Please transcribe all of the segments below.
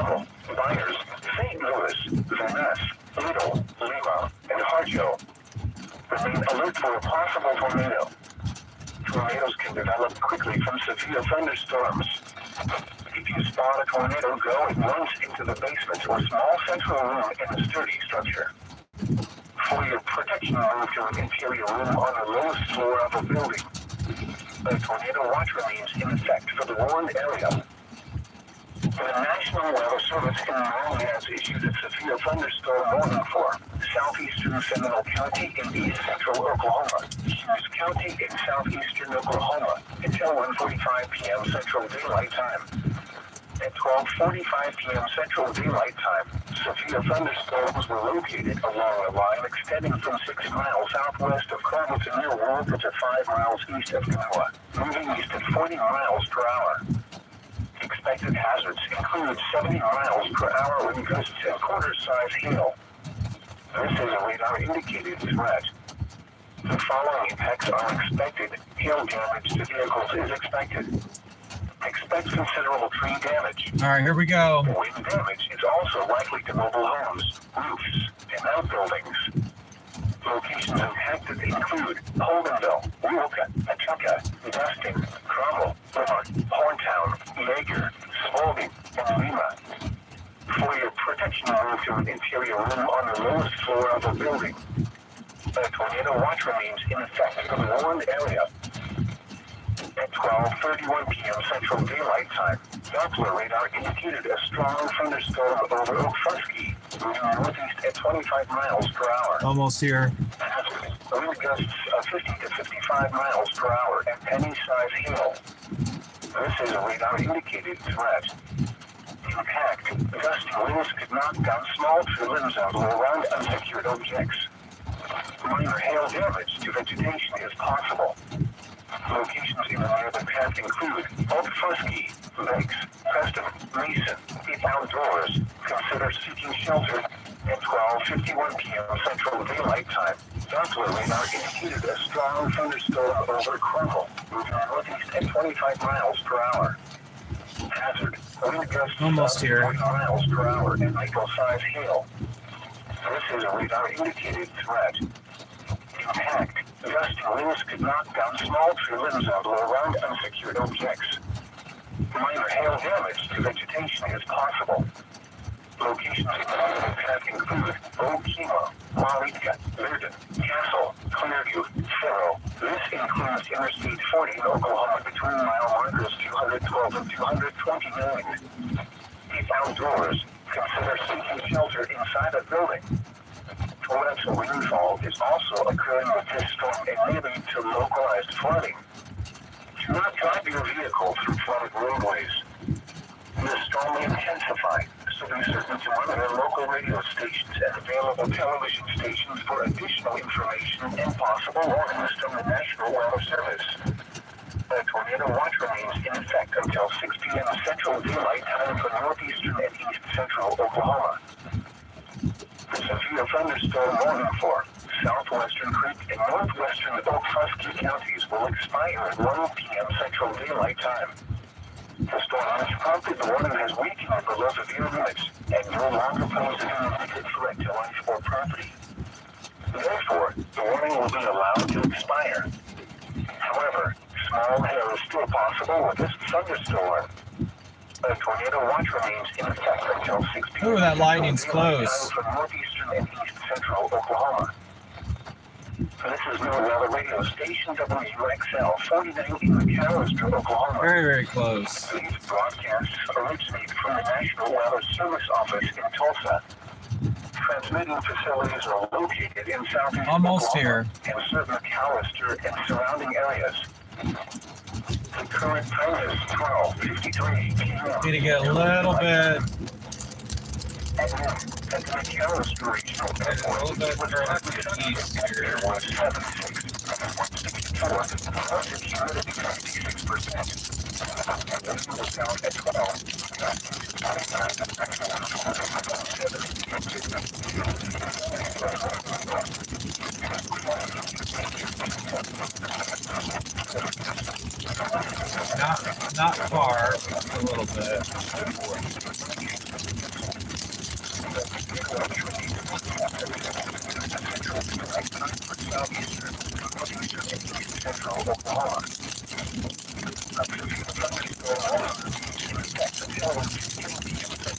Cromwell, Byers, St. Louis, Van Ness, Little, Lima, and Harjo. Remain alert for a possible tornado. Tornadoes can develop quickly from severe thunderstorms. If you spot a tornado, go at once into the basement or small central room in a sturdy structure. For your protection, move to an interior room on the lowest floor of a building. A tornado watch remains in effect for the warned area. The National Weather Service in Maryland has issued a severe thunderstorm warning for southeastern Seminole County in east central Oklahoma, Hughes County in southeastern Oklahoma, until 1:45 p.m. Central Daylight Time. At 12:45 p.m. Central Daylight Time, severe thunderstorms were located along a line extending from 6 miles southwest of Carrollton near Walker to 5 miles east of Genoa, moving east at 40 miles per hour. Expected hazards include 70 miles per hour wind gusts and quarter-size hail. This is a radar-indicated threat. The following impacts are expected. Hail damage to vehicles is expected. Expect considerable tree damage. All right, here we go. Wind damage is also likely to mobile homes, roofs, and outbuildings. Locations impacted include Holdenville, Wheelka, Atuka, Dustin, Cromwell, Lamar, Horntown, Yeager, Spalding, and Lima. For your protection, move to an interior room on the lowest floor of a building. A tornado watch remains in effect for the warned area. At 12:31 p.m. Central Daylight Time, Doppler radar indicated a strong thunderstorm over Okfuskee, moving northeast at 25 miles per hour. Almost here. Hazard, wind gusts of 50 to 55 miles per hour and penny-size hail. This is a radar-indicated threat. Impact, gusty winds could knock down small tree limbs and blow around unsecured objects. Minor hail damage to vegetation is possible. Locations in the nearby path include Okfuskee, Lakes, Preston, Mason, If outdoors, consider seeking shelter. At 12:51 p.m. Central Daylight Time, Doppler radar indicated a strong thunderstorm over Cromwell, moving northeast at 25 miles per hour. Hazard, wind gusts almost here. 40 miles per hour and maple-size hail. This is a radar-indicated threat. Impact, gusty winds could knock down small tree limbs and blow around unsecured objects. Minor hail damage to vegetation is possible. Locations in the neighborhood path include Okemo, Wauwatosa, Virden, Castle, Clearview, Faro. This includes Interstate 40 in Oklahoma between mile markers 212 and 220 million. If outdoors, consider seeking shelter inside a building. Torrential rainfall is also occurring with this storm and may lead to localized flooding. Do not drive your vehicle through flooded roadways. The storm may intensify, so be certain to monitor local radio stations and available television stations for additional information and possible warnings from the National Weather Service. A tornado watch remains in effect until 6 p.m. Central Daylight Time for northeastern and east central Oklahoma. The severe thunderstorm warning for southwestern Creek and northwestern Okfuskee counties will expire at 1 p.m. Central Daylight Time. The storm has prompted the warning has weakened below severe limits and no longer poses an immediate threat to life or property. Therefore, the warning will be allowed to expire. However, small hail is still possible with this thunderstorm. A tornado watch remains in effect until 6 p.m. Ooh, that lightning's close. For northeastern and east central Oklahoma. This is New Weather Radio Station WXL 49 in McAllister, Oklahoma. Very, very close. These broadcasts originate from the National Weather Service office in Tulsa. Transmitting facilities are located in southeast almost Oklahoma here. and serve McAllister and surrounding areas. The current time is 12:53 p.m. Need to get a little bit. At the McAllister Regional Airport, A little bit further east here. 176, 164, relative humidity 56%. And the wind was down at 12. Not far, a little bit.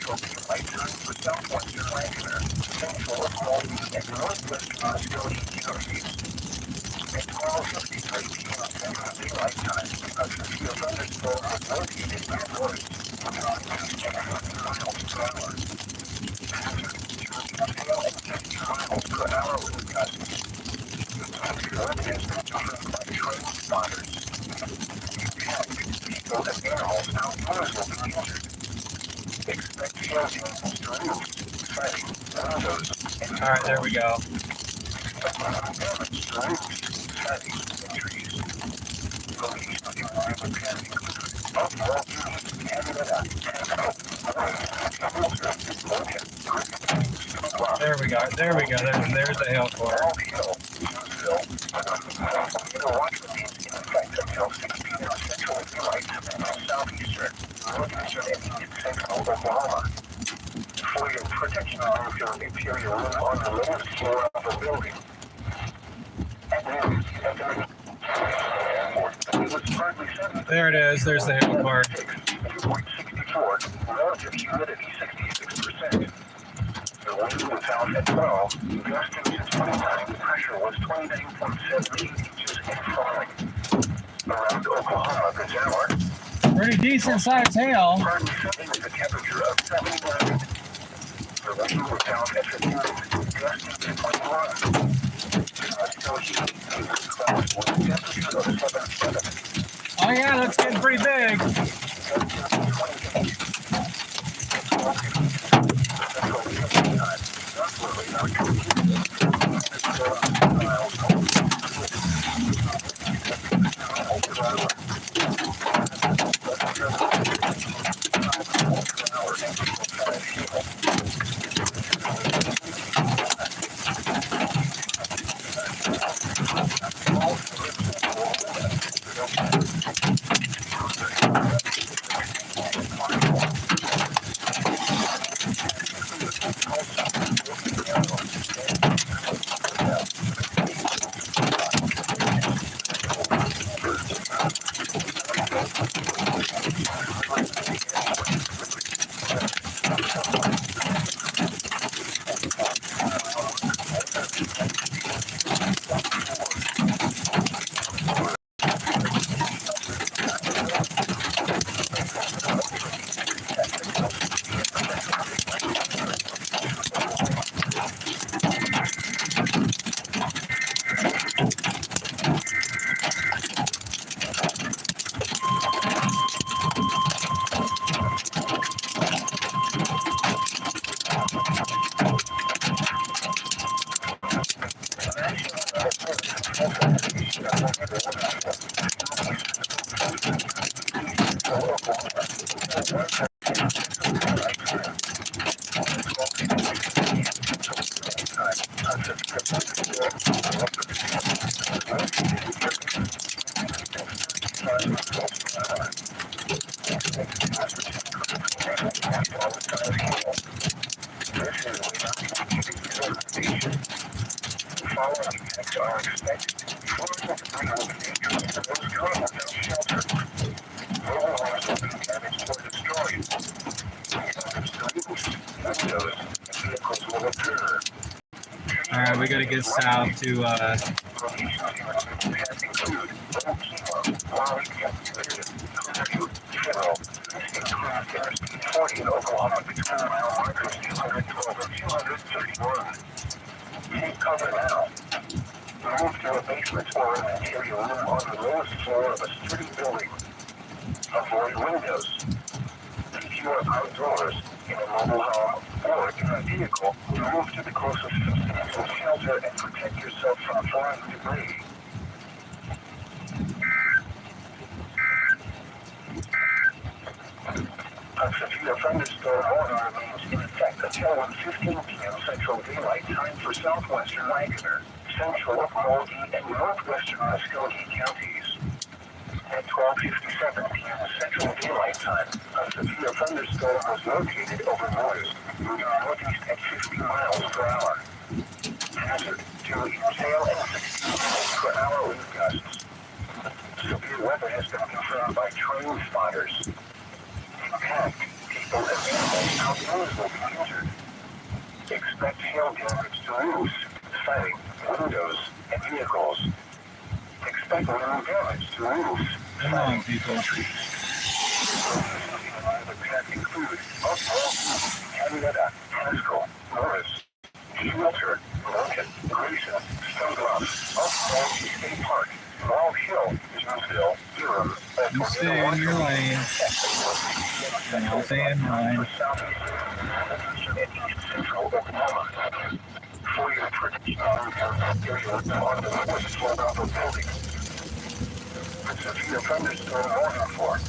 central daylight time for southwestern Wagner, central of Malden and northwestern Muscogee counties. At 12:53 p.m. central daylight time, a severe thunderstorm was located northwest, moving at 50 miles per hour. Hazard to hail at 50 miles per hour with gusts. The weather has been confirmed by train spotters. People and animals outdoors will be injured. Expect hail damage to roofs, siding, windows, and Alright, there we go. damage to roofs, siding, and trees. Locations in line with can include Buffalo, Canada, There we go. There we go. There's the hail core. Watch remains in effect until 6 p.m. Central Daylight and southeastern, northeastern, and central Oklahoma. For your protection, move your interior room on the lowest floor of the building. At noon, it was partly sunny. There it is. There's the hail core. 2.64, relative humidity 66%. The wind was out at 12, gusting to 29, pressure was 29.78 inches and falling. Around Oklahoma this hour, Pretty decent sized hail. partly sunny with a temperature of 79. The wind was out at 15, gusting to 21. Muskogee is clouds with a temperature of 77. Oh yeah, that's getting pretty big. Alright, we gotta get south to in Oklahoma between mile markers 212 and 231. Take cover now. Move to a basement or an interior room on the lowest floor of a sturdy building. Avoid windows. If you are outdoors, in a mobile home, or in a vehicle, move to the closest substantial shelter and protect yourself from flying debris. A severe thunderstorm warning remains in effect until 1:15 p.m. Central Daylight Time for southwestern Wagner, central Malden, and northwestern Muscogee counties. At 12:57 p.m. Central Daylight Time, a severe thunderstorm was located over northeast, moving northeast at 50 miles per hour. Hazard to hail at 60 miles per hour wind gusts. Severe weather has been confirmed by train spotters. Impact, people and animals Outdoors will be injured. Expect hail damage to roofs, siding, windows, and vehicles. Expect wind damage to roofs, Come on, people. trees. Include Buffalo, Henrietta, Haskell, Morris, Shelter, Broken, Grayson, Stoneglow, Buffalo State Park, Wall Hill, Jonesville, Durham, You stay in your lane. And I'll stay in mine. Central Oklahoma. For your protection on the northwest slope of the building. Severe thunderstorm warning for.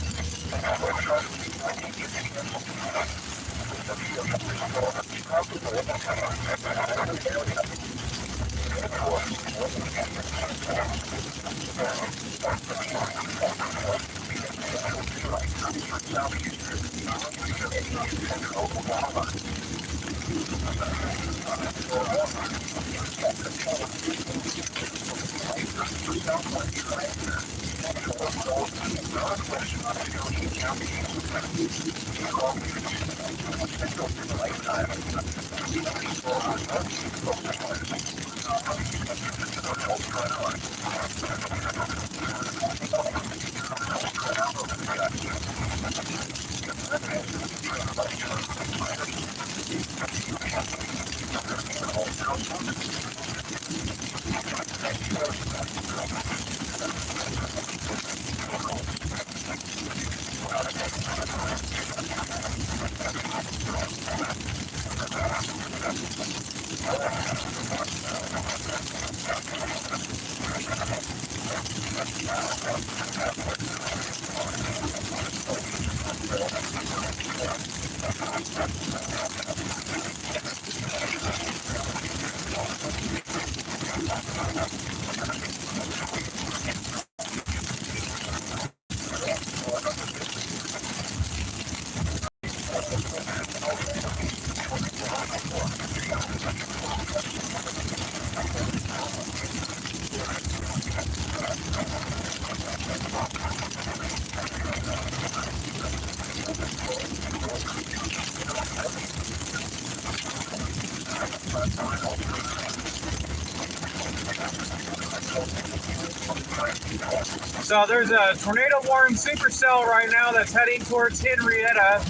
So there's a tornado warning supercell right now that's heading towards Henrietta,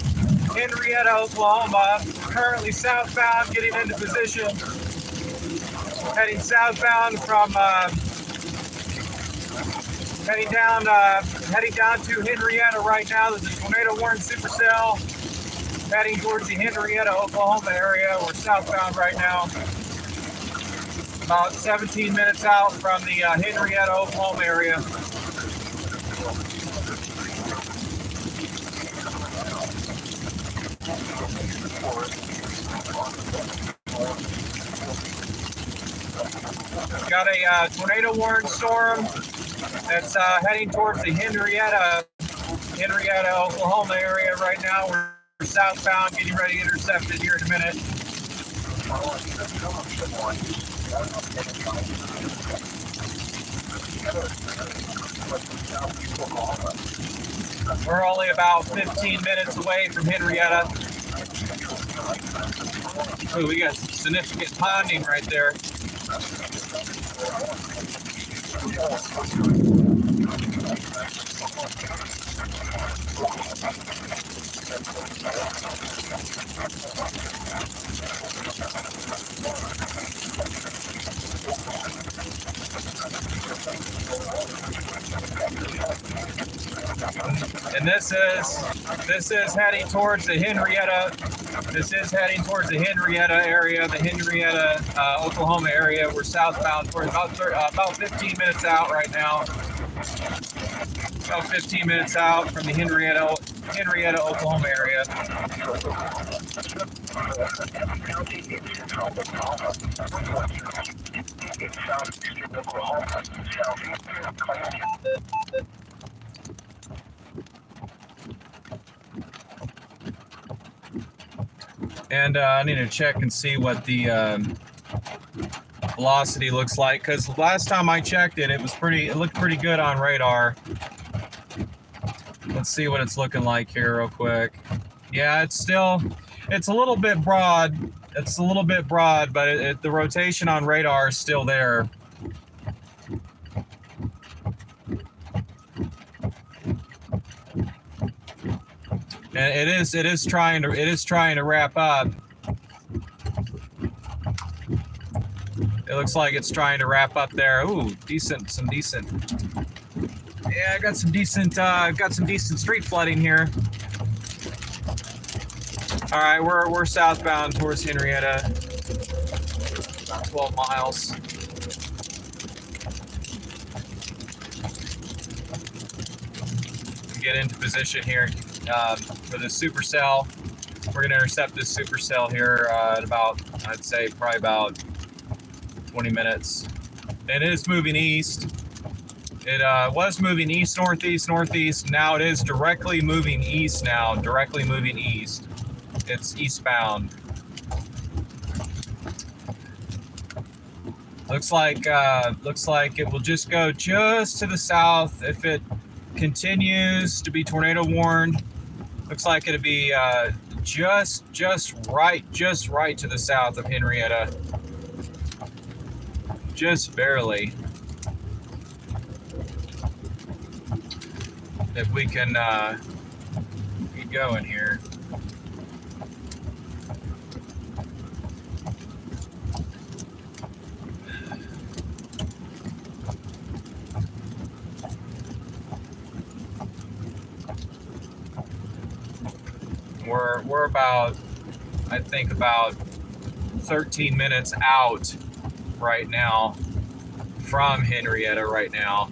Oklahoma. Currently southbound, getting into position. Heading southbound from heading down to Henrietta right now. There's a tornado warning supercell heading towards the Henrietta, Oklahoma area. We're southbound right now. About 17 minutes out from the Henrietta, Oklahoma area. Got a tornado warning storm that's heading towards the Henrietta, Oklahoma area right now. We're southbound, getting ready to intercept it here in a minute. We're only about 15 minutes away from Henrietta. Ooh, we got some significant ponding right there. And this is heading towards the Henrietta. This is heading towards the Henrietta area, the Henrietta, Oklahoma area. We're southbound for about 15 minutes out right now. About 15 minutes out from the Henrietta, Oklahoma area. And I need to check and see what the velocity looks like, because last time I checked it, it looked pretty good on radar. Let's see what it's looking like here real quick. Yeah, it's still It's a little bit broad. It's a little bit broad, but the rotation on radar is still there. And it is trying to wrap up. It looks like it's trying to wrap up there. Ooh, some decent. Yeah, I got some decent street flooding here. All right, we're southbound towards Henrietta. 12 miles. Get into position here for the supercell. We're gonna intercept this supercell here at about, I'd say, probably about 20 minutes. And it is moving east. It was moving east, northeast, northeast. Now it is directly moving east now, directly moving east. It's eastbound. Looks like it will just go just to the south. If it continues to be tornado warned, looks like it'll be just right to the south of Henrietta. Just barely. If we can keep going here. We're about, I think, about 13 minutes out right now from Henrietta right now.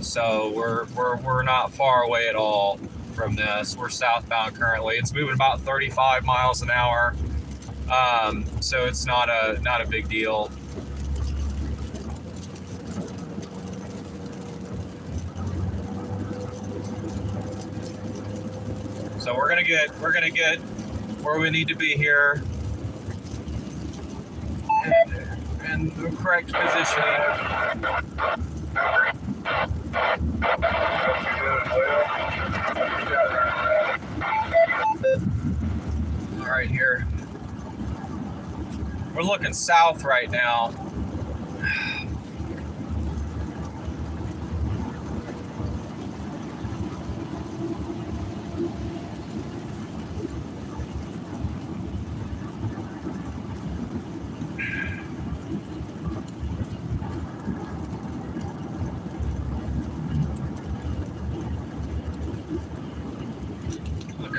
So we're not far away at all from this. We're southbound currently. It's moving about 35 miles an hour. So it's not a big deal. So we're gonna get where we need to be here and the correct positioning. All right, here. We're looking south right now.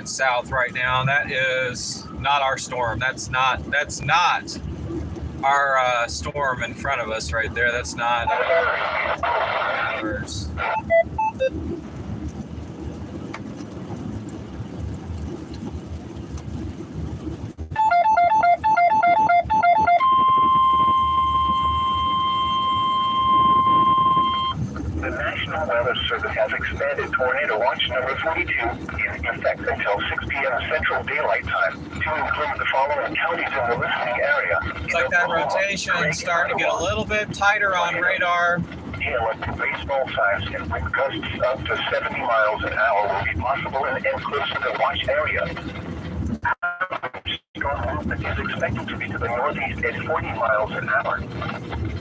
South right now. That is not our storm. That's not our storm in front of us right there. That's not ours. The National Weather Service has expanded Tornado Watch number 42 in effect until 6 p.m. Central Daylight Time to include the following counties in the listening area. It's like that rotation is starting to get a little bit tighter on radar. Hail up to baseball size and wind gusts up to 70 miles an hour will be possible and close to the watch area. Storm movement is expected to be to the northeast at 40 miles an hour.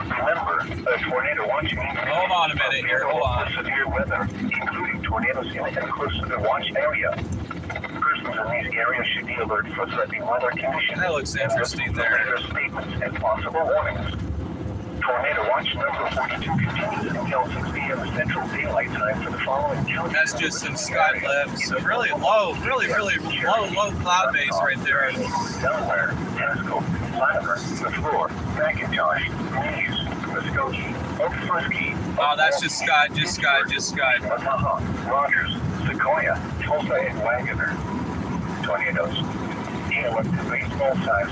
Remember, a tornado watch means hold on a minute here. Hold on. Severe weather, including tornadoes in and close to the watch area. Persons in these areas should be alert for threatening weather conditions. That looks interesting there. Statements and possible warnings. Tornado watch number 42 continues until 6 p.m. Central Daylight Time for the following counties. That's just some sky lift. So really low cloud base right there. Delaware, Haskell, Latimer, LaFleur, McIntosh, Lees, Muskogee, Okefuskie. Oh, that's just sky. Omaha, Rogers, Sequoia, Tulsa, and Wagoner. Tornadoes. Hail up to baseball size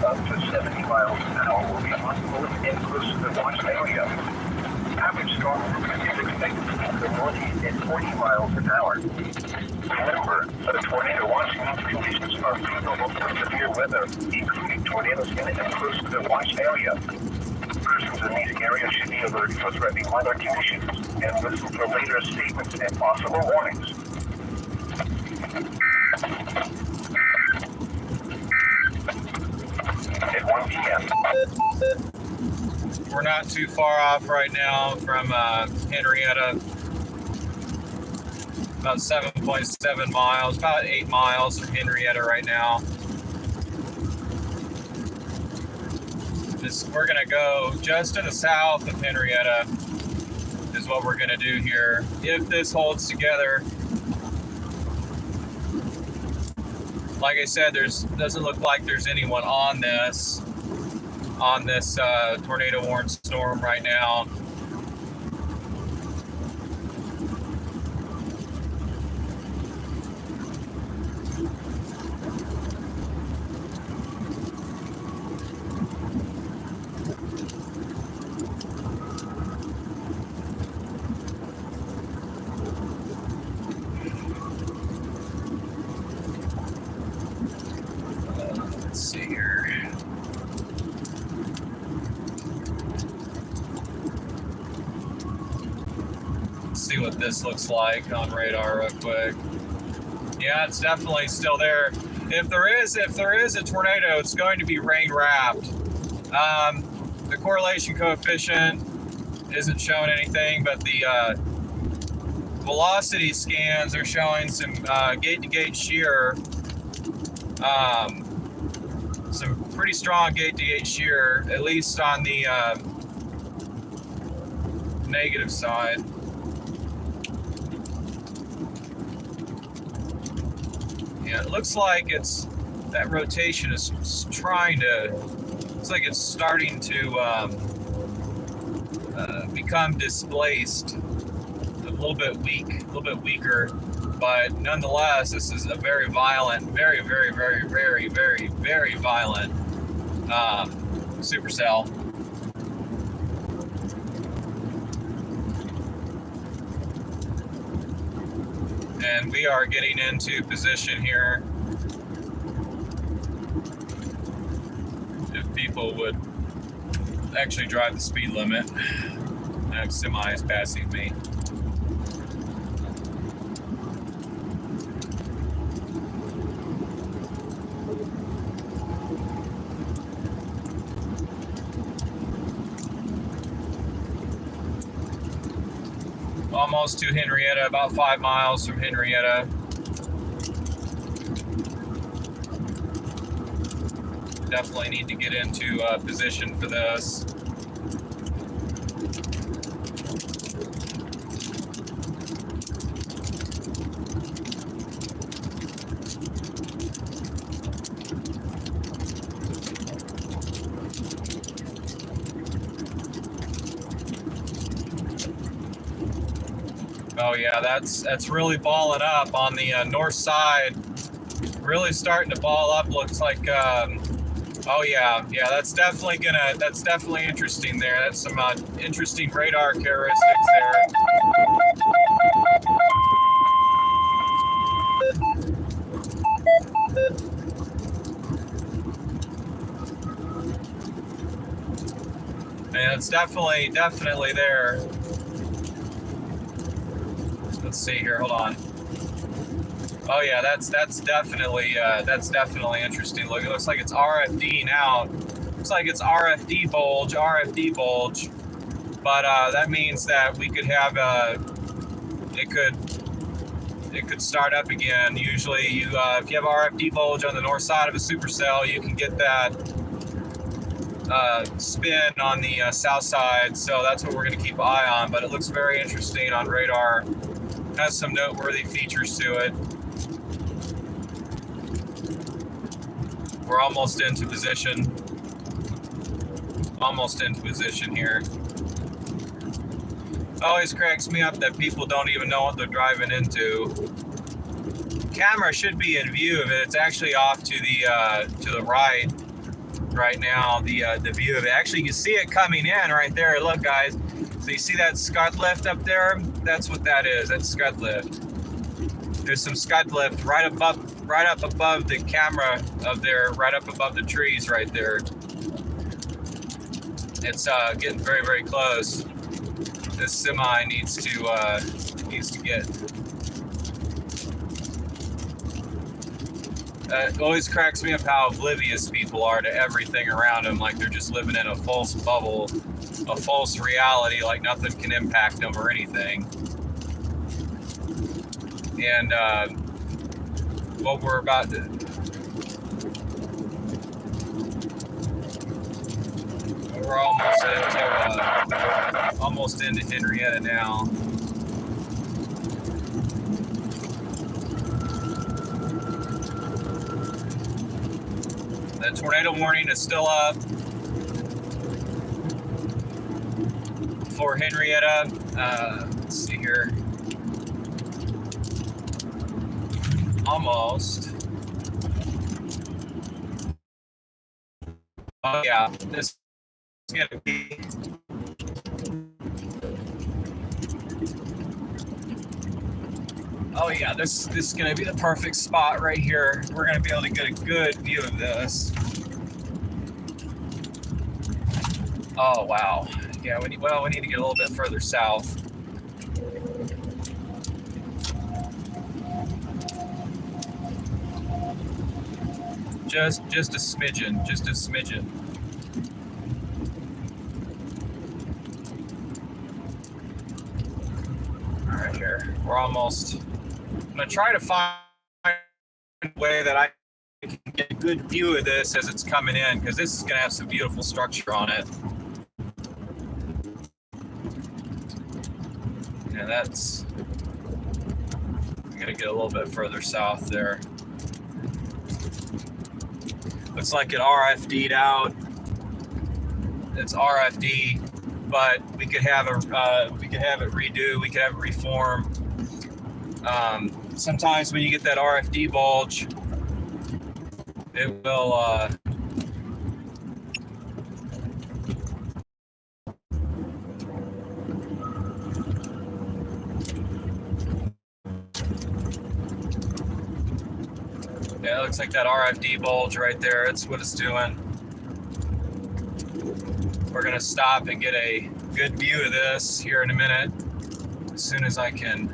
up to 70 miles an hour will be possible and close to the watch area. Average storm movement is expected to be to the northeast at 40 miles an hour. Remember, the tornado watch means conditions are favorable for severe weather, including tornadoes in and close to the watch area. Persons in these areas should be alert for threatening weather conditions and listen for later statements and possible warnings. not too far off right now from Henrietta. About 7.7 miles, about 8 miles from Henrietta right now. We're gonna go just to the south of Henrietta is what we're gonna do here. If this holds together, like I said, doesn't look like there's anyone on this tornado warned storm right now. Let's see here. Let's see what this looks like on radar real quick. Yeah, it's definitely still there. If there is a tornado, it's going to be rain wrapped. The correlation coefficient isn't showing anything, but the velocity scans are showing some gate-to-gate shear. Some pretty strong gate-to-gate shear, at least on the negative side. Yeah, it looks like that rotation is trying to. Looks like it's starting to become displaced, a little bit weaker. But nonetheless, this is a very violent, very violent supercell. And we are getting into position here. If people would actually drive the speed limit. That semi is passing me. Almost to Henrietta, about 5 miles from Henrietta. Definitely need to get into position for this. Oh yeah, that's really balling up on the north side. Really starting to ball up. Looks like. Oh yeah, that's definitely interesting there. That's some interesting radar characteristics there. And it's definitely there. Let's see here. Hold on. Oh yeah, that's definitely interesting. Look, it looks like it's RFD now. Looks like it's RFD bulge. But that means that we could have it could start up again. Usually, if you have RFD bulge on the north side of a supercell, you can get that spin on the south side. So that's what we're going to keep an eye on. But it looks very interesting on radar. Has some noteworthy features to it. We're almost into position. Here. Always cracks me up that people don't even know what they're driving into. Camera should be in view of it. It's actually off to the right now. The view of it. Actually, you can see it coming in right there. Look, guys. So you see that scud lift up there? That's what that is. That's scud lift. There's some scud lift right up above the camera of there, right up above the trees right there. It's getting very, very close. This semi needs to get. It always cracks me up how oblivious people are to everything around them, like they're just living in a false bubble, a false reality, like nothing can impact them or anything. And what we're about to... We're almost into Henrietta now. The tornado warning is still up for Henrietta. Let's see here. Almost. Oh yeah, this is gonna be. Oh yeah, this is gonna be the perfect spot right here. We're gonna be able to get a good view of this. Oh wow, yeah. We need to get a little bit further south. Just a smidgen, All right, here we're almost. I'm gonna try to find a way that I can get a good view of this as it's coming in, because this is gonna have some beautiful structure on it. Yeah, that's. I'm gonna get a little bit further south there. Looks like it RFD'd out. It's RFD, but we could have it redo. We could have it reform. Sometimes when you get that RFD bulge, it will. Yeah, it looks like that RFD bulge right there. It's what it's doing. We're gonna stop and get a good view of this here in a minute, as soon as I can.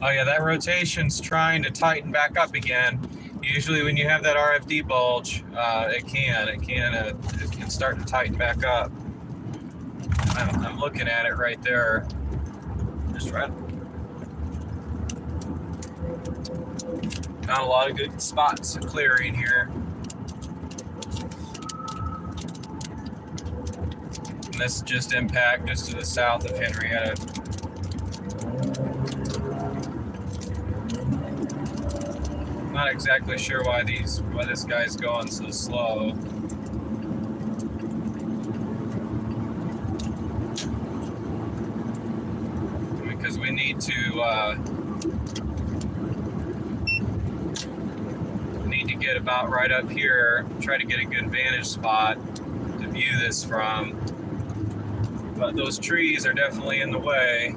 Oh yeah, that rotation's trying to tighten back up again. Usually when you have that RFD bulge, it can start to tighten back up. I'm looking at it right there. Just right. Not a lot of good spots of clearing here. And this is just impact just to the south of Henrietta. Not exactly sure why this guy's going so slow. Because we need to get about right up here, try to get a good vantage spot to view this from. But those trees are definitely in the way.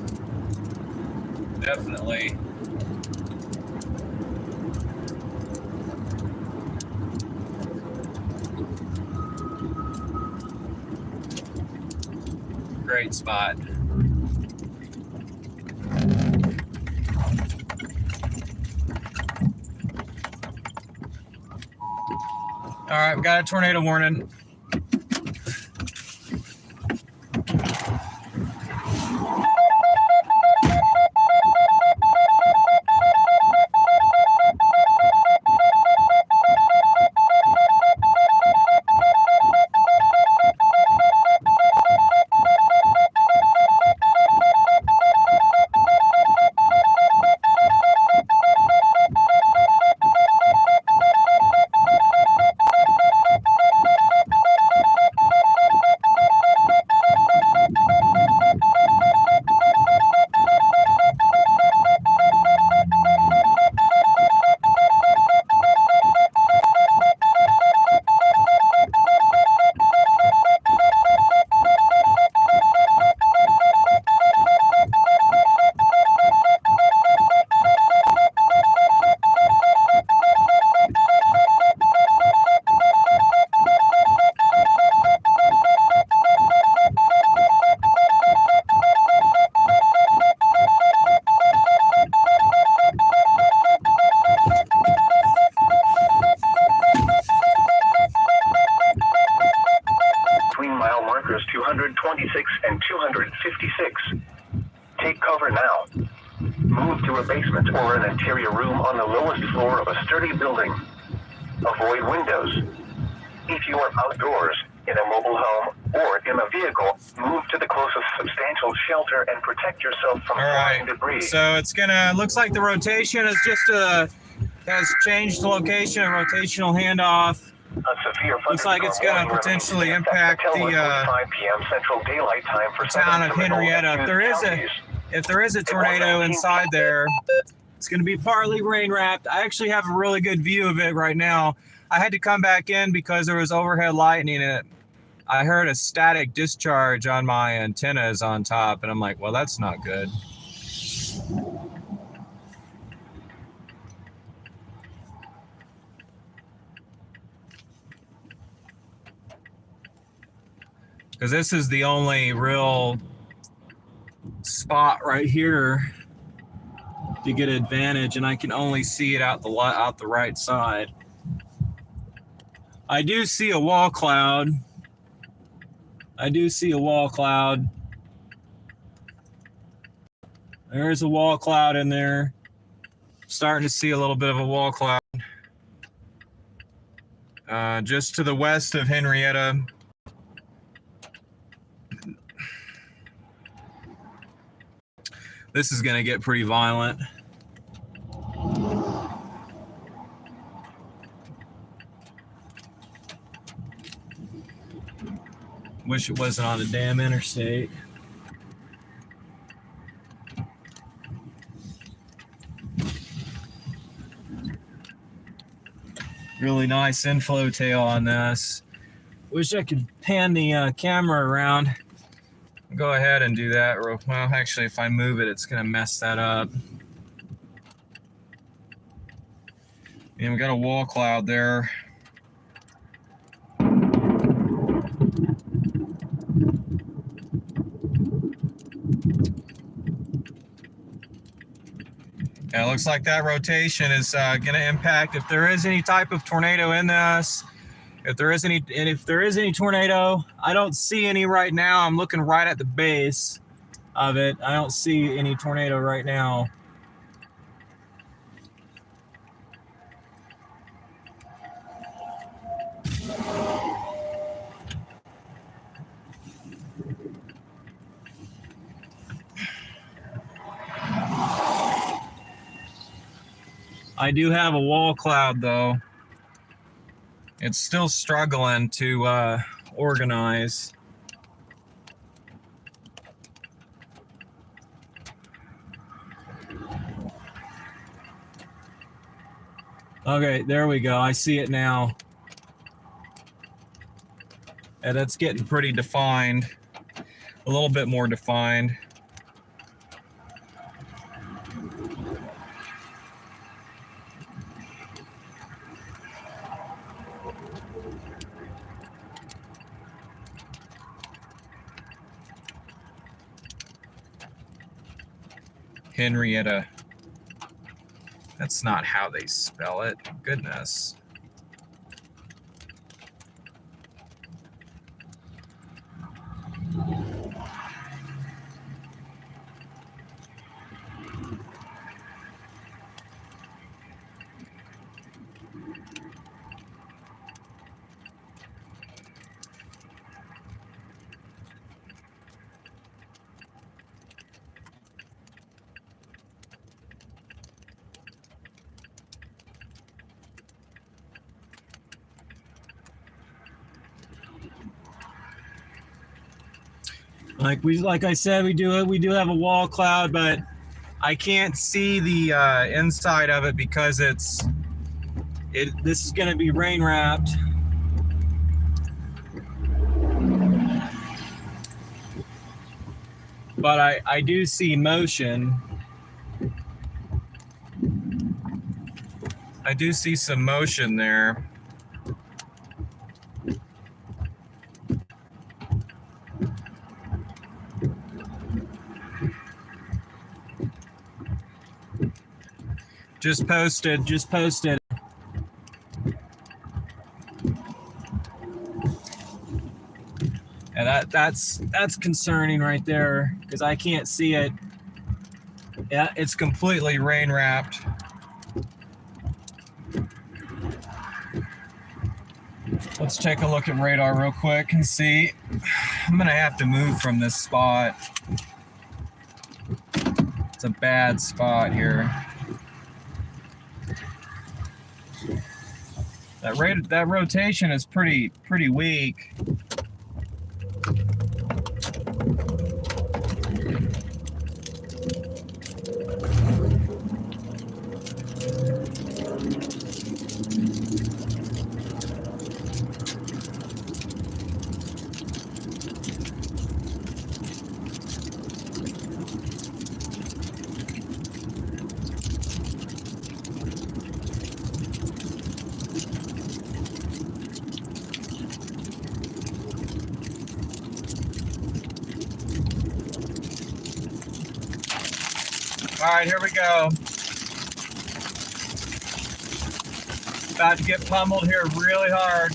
Definitely. Great spot. All right, we've got a tornado warning. Move to a basement or an interior room on the lowest floor of a sturdy building. Avoid windows. If you are outdoors, in a mobile home, or in a vehicle, move to the closest substantial shelter and protect yourself from flying debris. So it's gonna, looks like the rotation is just has changed the location, rotational handoff. A severe Looks like it's gonna potentially impact the 5 p.m. Central Daylight Time for town of Henrietta. If there is a tornado inside there, it's gonna be partly rain wrapped. I actually have a really good view of it right now. I had to come back in because there was overhead lightning and I heard a static discharge on my antennas on top, and I'm like, well, that's not good. Because this is the only real spot right here to get advantage, and I can only see it out the right side. I do see a wall cloud. There's a wall cloud in there. Starting to see a little bit of a wall cloud. Just to the west of Henrietta. This is going to get pretty violent. Wish it wasn't on a damn interstate. Really nice inflow tail on this. Wish I could pan the camera around. Go ahead and do that. Well, actually, if I move it, it's gonna mess that up. And we got a wall cloud there. Yeah, it looks like that rotation is going to impact if there is any type of tornado in this. If there is any tornado, I don't see any right now. I'm looking right at the base of it. I don't see any tornado right now. I do have a wall cloud though. It's still struggling to organize. Okay, there we go. I see it now. And that's getting pretty defined. A little bit more defined. Henrietta. That's not how they spell it. Goodness. Like I said, we do have a wall cloud, but I can't see the inside of it because this is going to be rain wrapped. But I do see motion. I do see some motion there. Just posted. And that's concerning right there because I can't see it Yeah, it's completely rain wrapped. Let's take a look at radar real quick and see. I'm gonna have to move from this spot. It's a bad spot here. That rotation is pretty weak. All right, here we go. About to get pummeled here really hard.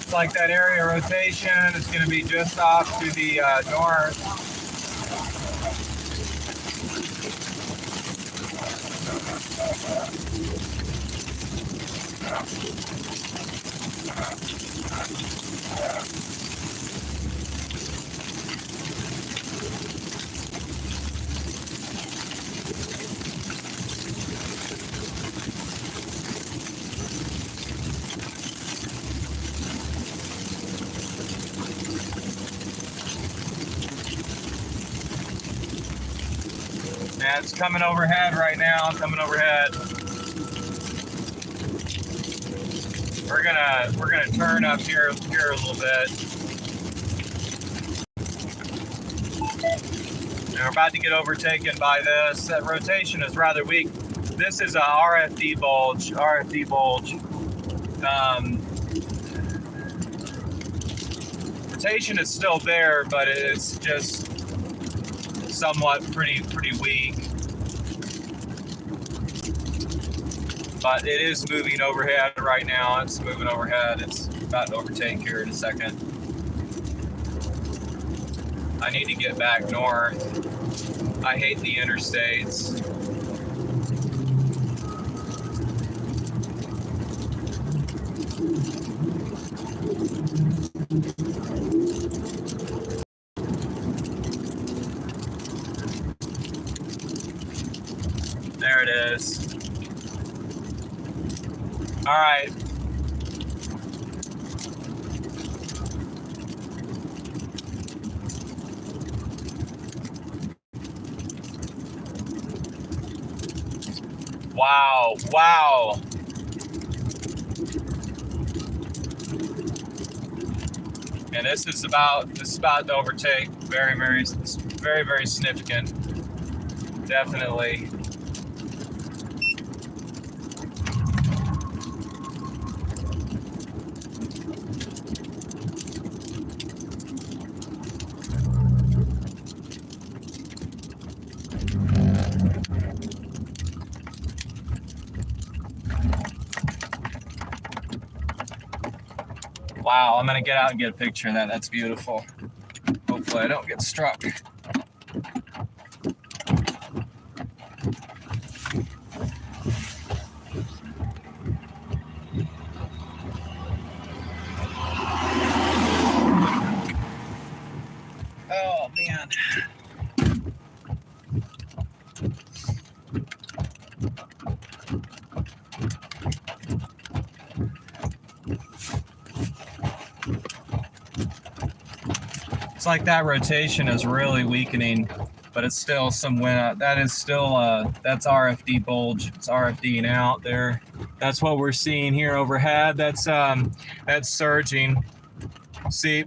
It's like that area rotation is going to be just off to the north. Yeah, it's coming overhead right now. Coming overhead. We're gonna turn up here a little bit. And we're about to get overtaken by this. That rotation is rather weak. This is a RFD bulge. Rotation is still there, but it's just somewhat pretty weak. But it is moving overhead right now. It's moving overhead. It's about to overtake here in a second. I need to get back north. I hate the interstates. There it is. All right. Wow. And this is about to overtake. Very significant. Definitely. Wow, I'm gonna get out and get a picture of that. That's beautiful. Hopefully I don't get struck. Oh man. It's like that rotation is really weakening, but it's still some wind. That is still that's RFD bulge. It's RFDing out there. That's what we're seeing here overhead. That's surging. See,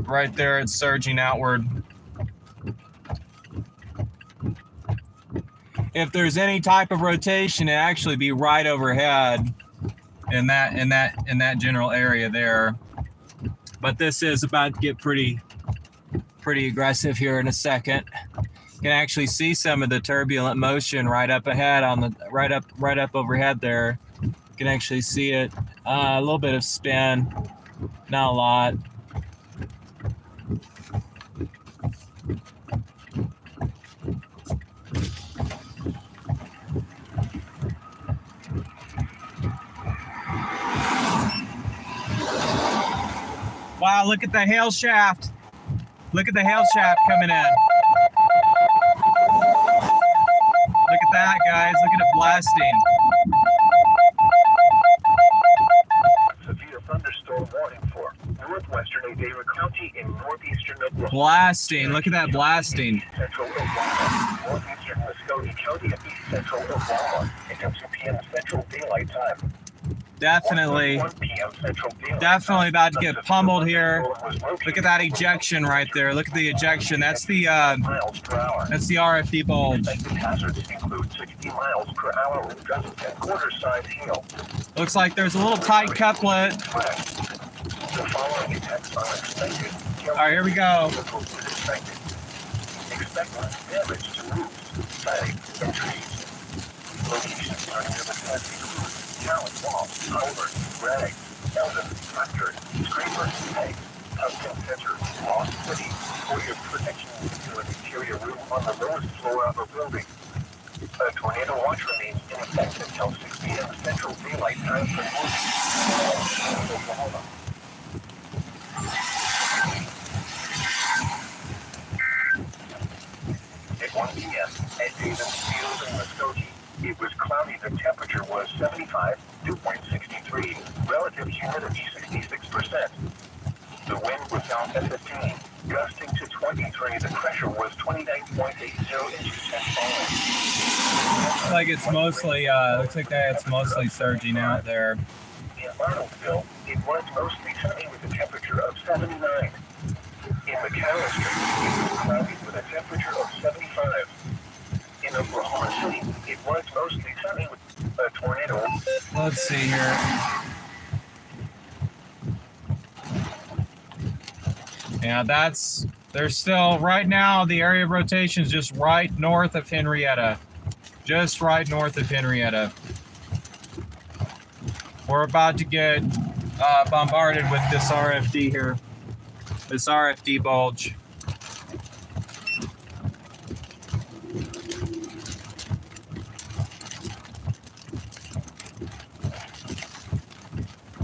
right there, it's surging outward. if there's any type of rotation, it actually be right overhead in that general area there. But this is about to get pretty aggressive here in a second. You can actually see some of the turbulent motion right up ahead on the right up overhead there. You can actually see it. A little bit of spin, not a lot. Wow, look at the hail shaft. Look at the hail shaft coming in. Look at that, guys. Look at it blasting. Severe thunderstorm warning for northwestern Adair County in northeastern Oklahoma. Blasting. Look at that blasting. Central Oklahoma, northeastern Muscogee County and east central Oklahoma until 2 p.m. Central Daylight Time. Definitely about to get pummeled here. Look at that ejection right there. Look at the ejection. That's the RFD bulge. Looks like there's a little tight couplet. All right, here we go. Expect damage to roofs, siding, and trees. Locations are near the testing roofs. Talent walls, culverts, rags, eldon, tractors, scrapers, pegs, tungsten centers, lost city, for your protection to an interior room on the lowest floor of a building. A tornado watch remains in effect until 6 p.m. Central Daylight Time for northeast Oklahoma. At 1 p.m. at Davis Field in Muskogee, it was cloudy. The temperature was 75, dew point 63, relative humidity 66%. The wind was south at 15, gusting to 23. The pressure was 29.80 inches at falling. Looks like it's mostly surging out there. In Arnoldville, it was mostly sunny with a temperature of 79. In McAllister, it was cloudy with a temperature of 75. In Oklahoma City, it was mostly sunny with a tornado. Let's see here. Yeah, there's still, right now, the area of rotation is just right north of Henrietta. Just right north of Henrietta. We're about to get bombarded with this RFD here. This RFD bulge.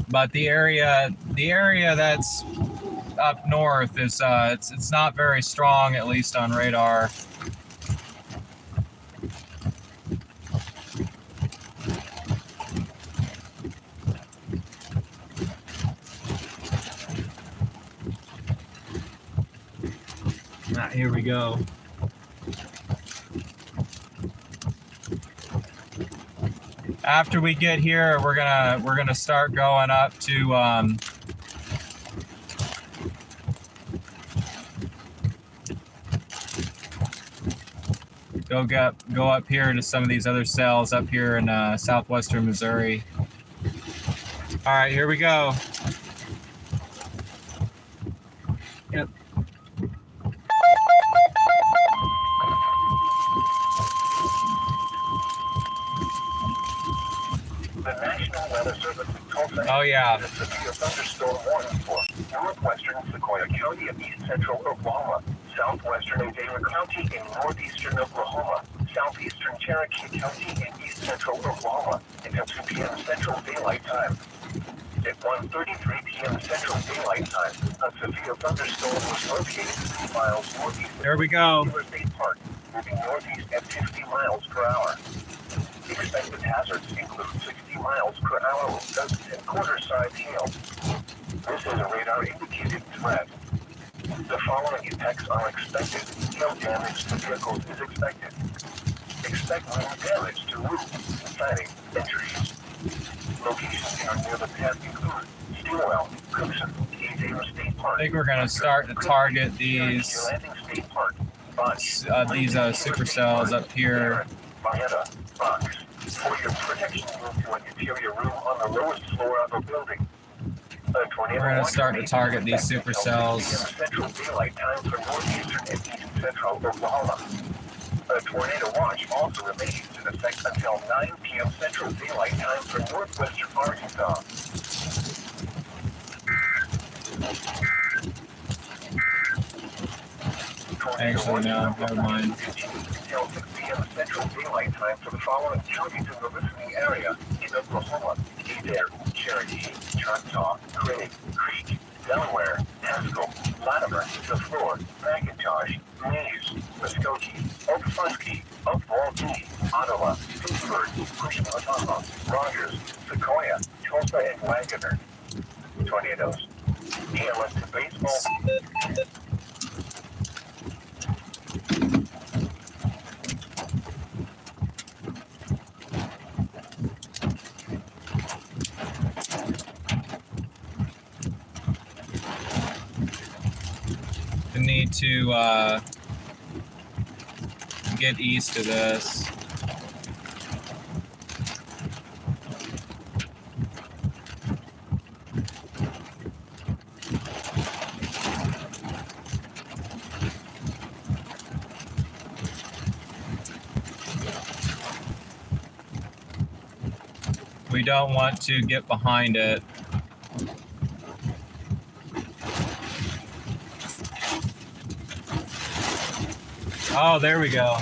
But the area that's up north is it's not very strong, at least on radar. Here we go. After we get here, we're gonna start going up to go up here to some of these other cells up here in southwestern Missouri. All right, here we go. Yep. The National Weather Service in Tulsa. Oh yeah. The severe thunderstorm warning for northwestern Sequoia County of east central Oklahoma, southwestern Adair County in northeastern Oklahoma, southeastern Cherokee County in east central Oklahoma until 2 p.m. Central Daylight Time. At 1:33 p.m. Central Daylight Time, a severe thunderstorm was located 3 miles northeast of There we go. Taylor State Park, moving northeast at 50 miles per hour. Expected hazards include 60 miles per hour with dust and quarter-size hail. This is a radar-indicated threat. The following effects are expected. Hail damage to vehicles is expected. Expect wind damage to roofs, siding, and trees. Locations near the path include Stillwell, Cookson, Adair State Park. I think we're gonna start to target these Landing State Park, supercells up here. Marietta, box. For your protection, move to an interior room on the lowest floor of the building. We're going to start to target these supercells. Central daylight time for northeastern and east central Oklahoma. A tornado watch also remains in effect until 9 p.m. Central Daylight Time for northwestern Arkansas. Actually, no, never mind. Until 6 p.m. Central Daylight Time for the following counties in the listening area in Oklahoma: Adair, Cherokee, Choctaw, Craig, Creek, Delaware, Haskell, Latimer, DeFleur, McIntosh, Mays, Muskogee, Okfuskee, Uvalde, Ottawa, Pittsburgh, Cushmantown, Rogers, Sequoia, Tulsa, and Wagoner. Tornadoes. ALS to baseball. We need to get east of this. We don't want to get behind it. Oh, there we go.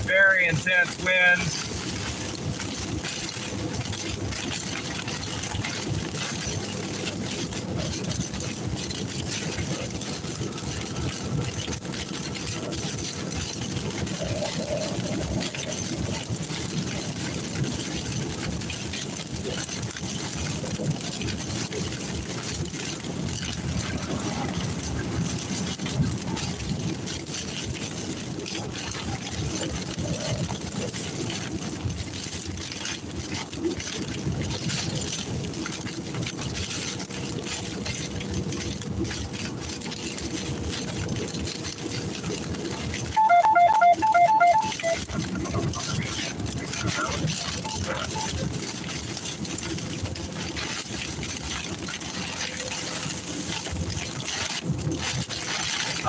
Very intense winds.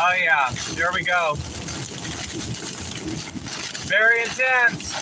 Oh yeah, there we go. Very intense.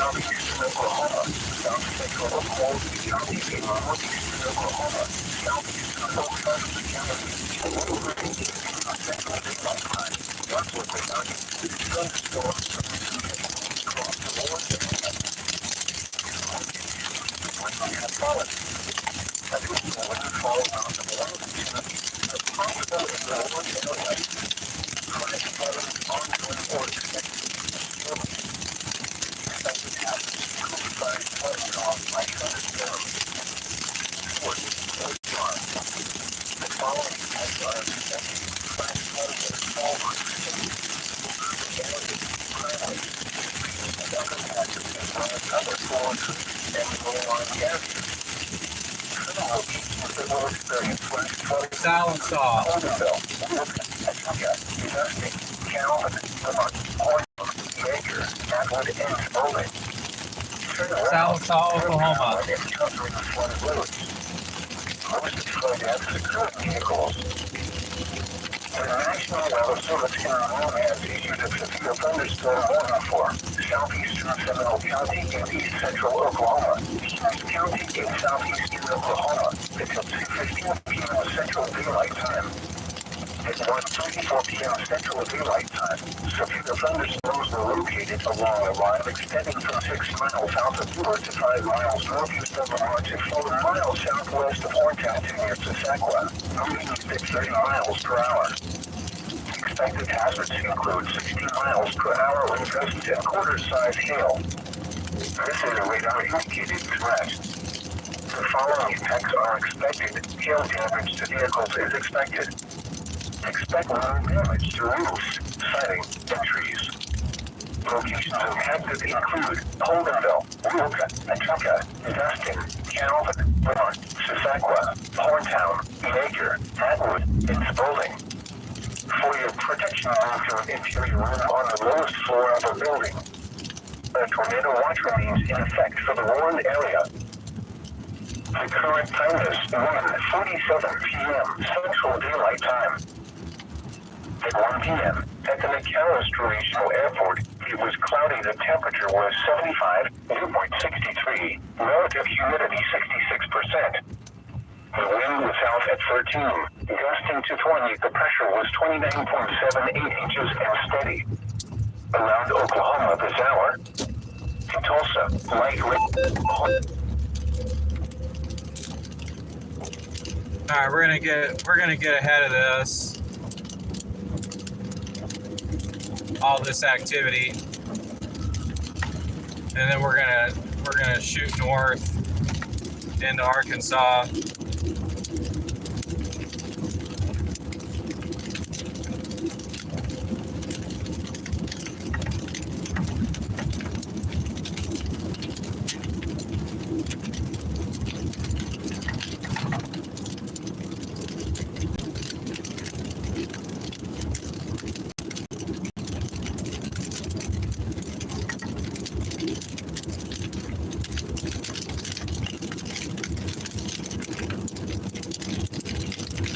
southeastern Oklahoma, south central Oklahoma County in northeastern Oklahoma, southeastern Oklahoma County, a little bit in central daylight time, once liquid out, thunderstorms across the lower area. Additional rainfall around the northeastern is possible in the lower area. Flash flooding ongoing or expected. Expected hazards include flooding caused by thunderstorms, force, or storm. The following events are expected: flash flooding in small groups, areas, highways, streets, and other patches, as well as other forms and low-lying areas. Criminal locations that will experience flash flooding. Silent saw. Holdenville, Wilton, Petunia, Dusty, Calvin, Vermont, Horton, Baker, Atwood, and Spalding. Silent saw, Oklahoma. Encountering flooded roads. Most flood deaths occur in vehicles. The National Weather Service in Illinois has issued a severe thunderstorm warning for southeastern Seminole County and east central Oklahoma, Hughes County in southeastern Oklahoma, until 2:15 p.m. Central Daylight Time. At 1:34 p.m. Central Daylight Time, severe thunderstorms were located along a line extending from 6 miles south of Brewer to 5 miles northeast of Vermont to 4 miles southwest of Horntown to near Saskatchewan, moving at 30 miles per hour. Expected hazards include 60 miles per hour wind gusts and quarter-size hail. This is a radar-indicated threat. The following effects are expected. Hail damage to vehicles is expected. Expect wind damage to roofs, siding, and trees. Locations impacted include Holdenville, Wilton, Petunia, Dustin, Calvin, Vermont, Saskatchewan, Horntown, Baker, Atwood, and Spalding. For your protection, move to an interior room on the lowest floor of a building. A tornado watch remains in effect for the warned area. The current time is 1:47 p.m. Central Daylight Time. At 1 p.m., at the McAllister Regional Airport, it was cloudy. The temperature was 75, dew point 63, relative humidity 66%. The wind was south at 13, gusting to 20. The pressure was 29.78 inches and steady. Around Oklahoma this hour, in Tulsa, light rain. All right, we're gonna get ahead of this. All this activity, and then we're gonna shoot north into Arkansas.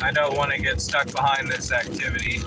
I don't want to get stuck behind this activity.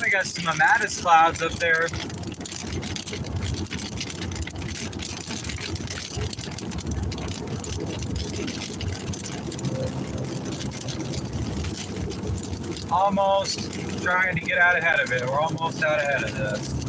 I got some Amatis clouds up there. Almost trying to get out ahead of it. We're almost out ahead of this.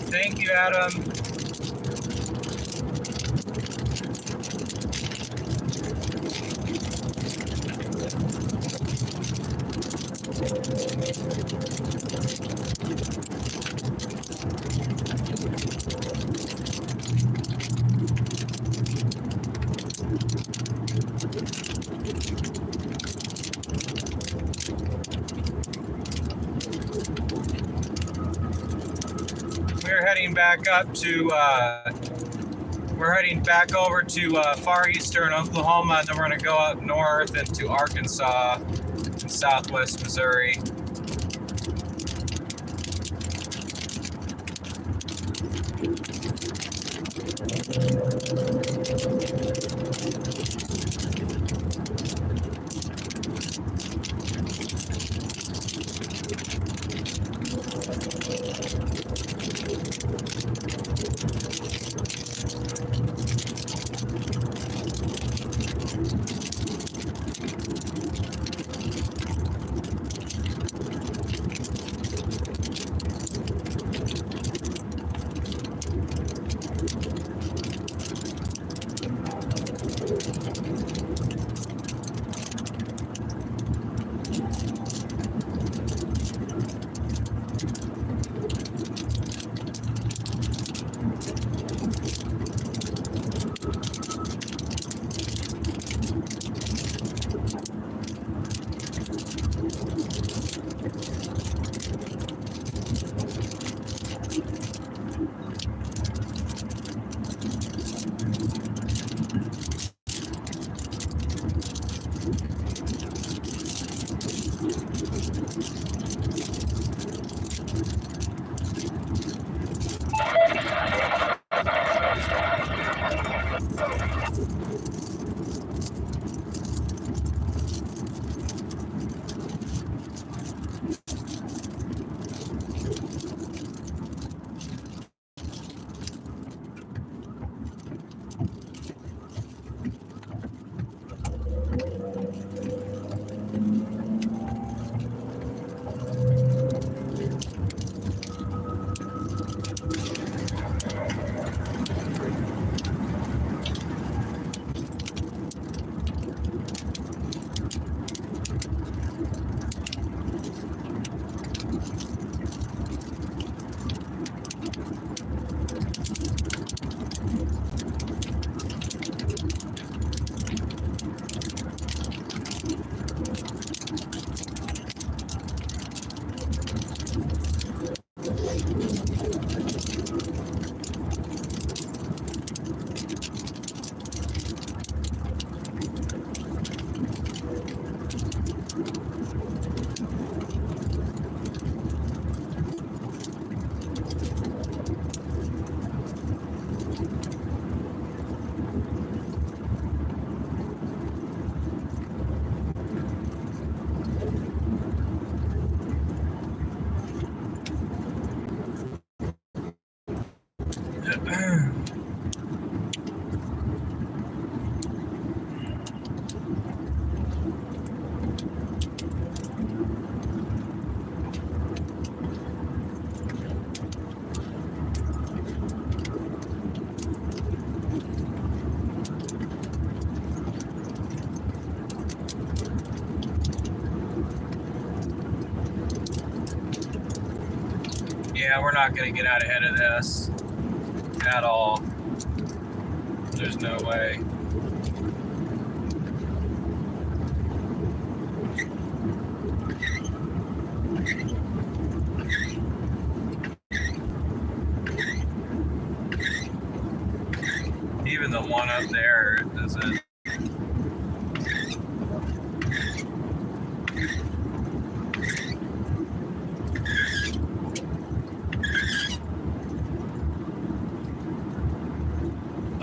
Thank you, Adam. We're heading back up to, we're heading back over to far eastern Oklahoma, and then we're going to go up north into Arkansas and southwest Missouri. Yeah, we're not going to get out ahead of this at all. There's no way. Even the one up there doesn't.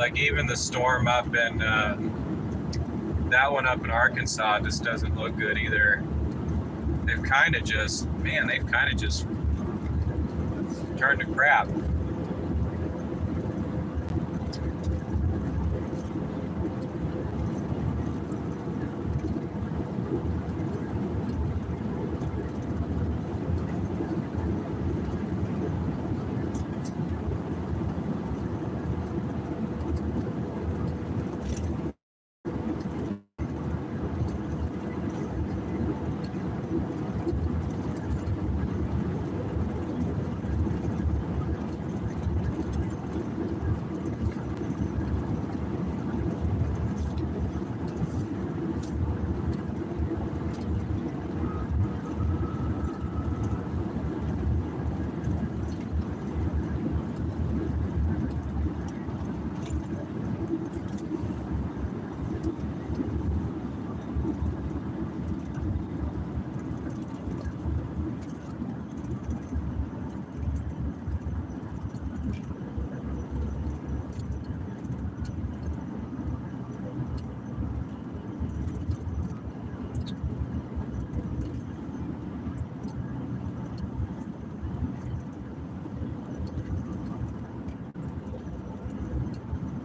Like even the storm up in that one up in Arkansas just doesn't look good either. They've kind of just turned to crap.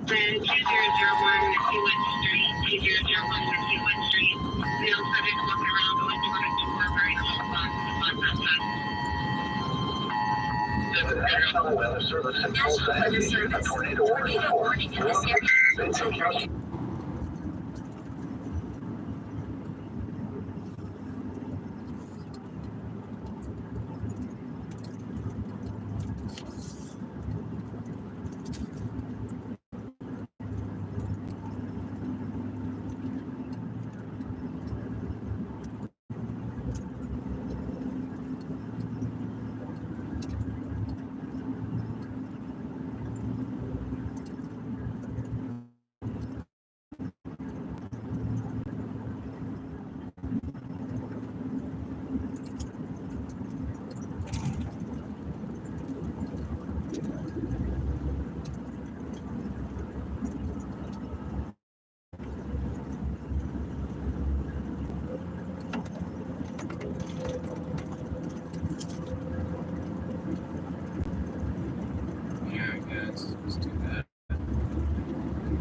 Then 2001 West Street, 2001 West Street. Male subject walking around going to very long The National Weather Service in Tulsa has issued a tornado warning for Benson County. Let's do that.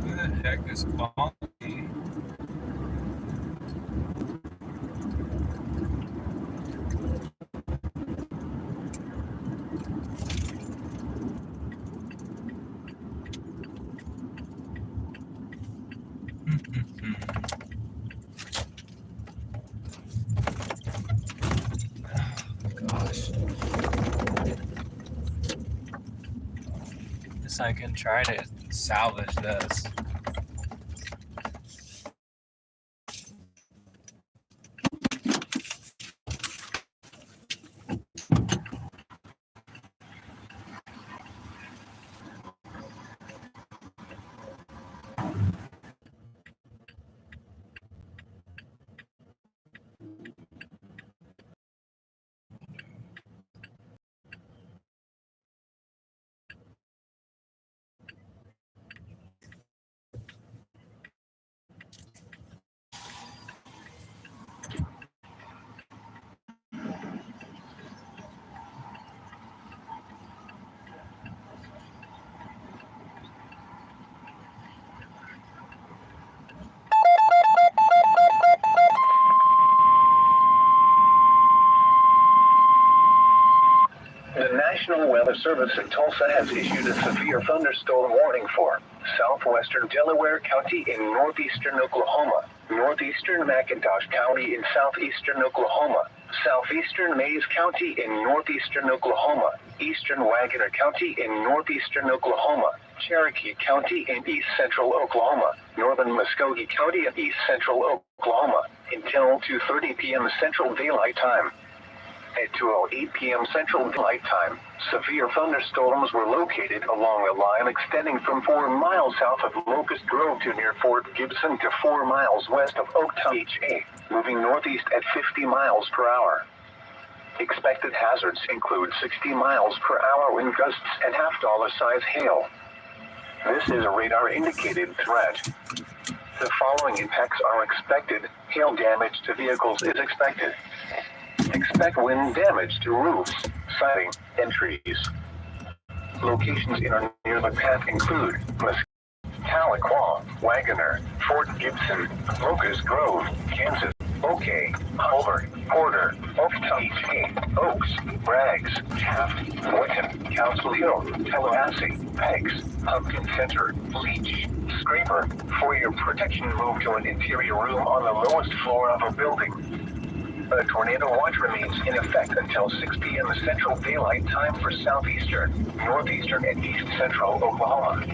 Who the heck is calling me? Gosh. Guess I can try to salvage this. The National Weather Service in Tulsa has issued a severe thunderstorm warning for southwestern Delaware County in northeastern Oklahoma, northeastern McIntosh County in southeastern Oklahoma, southeastern Mays County in northeastern Oklahoma, eastern Wagoner County in northeastern Oklahoma, Cherokee County in east central Oklahoma, northern Muskogee County in east central Oklahoma, until 2:30 p.m. Central Daylight Time. At 2:08 p.m. Central Daylight Time, severe thunderstorms were located along a line extending from 4 miles south of Locust Grove to near Fort Gibson to 4 miles west of Oaktown, HA, moving northeast at 50 miles per hour. Expected hazards include 60 miles per hour wind gusts and half-dollar size hail. This is a radar-indicated threat. The following impacts are expected. Hail damage to vehicles is expected. Expect wind damage to roofs, siding, and trees. Locations in or near the path include Tahlequah, Wagoner, Fort Gibson, Locust Grove, Kansas, OK, Hulbert, Porter, Oktahee, Oaks, Braggs, Taft, Witten, Council Hill, Tallahassee, Peggs, Pumpkin Center, Leech, Scraper. For your protection, move to an interior room on the lowest floor of a building. A tornado watch remains in effect until 6 p.m. Central Daylight Time for southeastern, northeastern, and east central Oklahoma.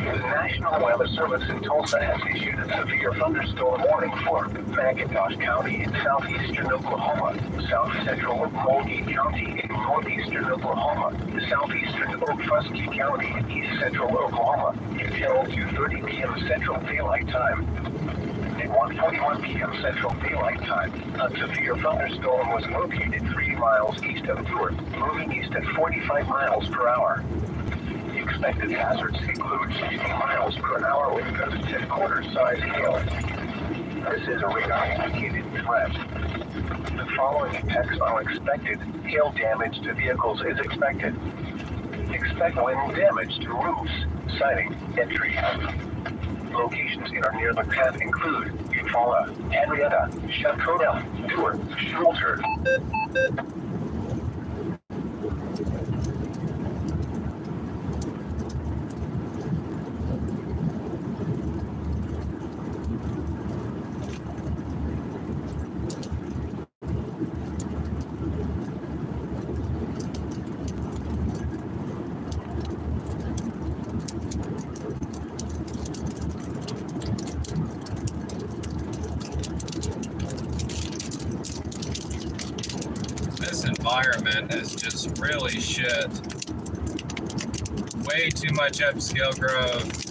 The National Weather Service in Tulsa has issued a severe thunderstorm warning for McIntosh County in southeastern Oklahoma, south central Mulgee County in northeastern Oklahoma, southeastern Okfuskee County in east central Oklahoma until 2:30 p.m. Central Daylight Time. At 1:41 p.m. Central Daylight Time, a severe thunderstorm was located 3 miles east of Newark, moving east at 45 miles per hour. Expected hazards include 60 miles per hour with gusts to quarter-size hail. This is a radar-indicated threat. The following impacts are expected. Hail damage to vehicles is expected. Expect wind damage to roofs, siding, and trees. Locations in or near the path include Eufaula, Henrietta, Shakota, Newark, Schulter. This environment is just really shit. Way too much upscale growth.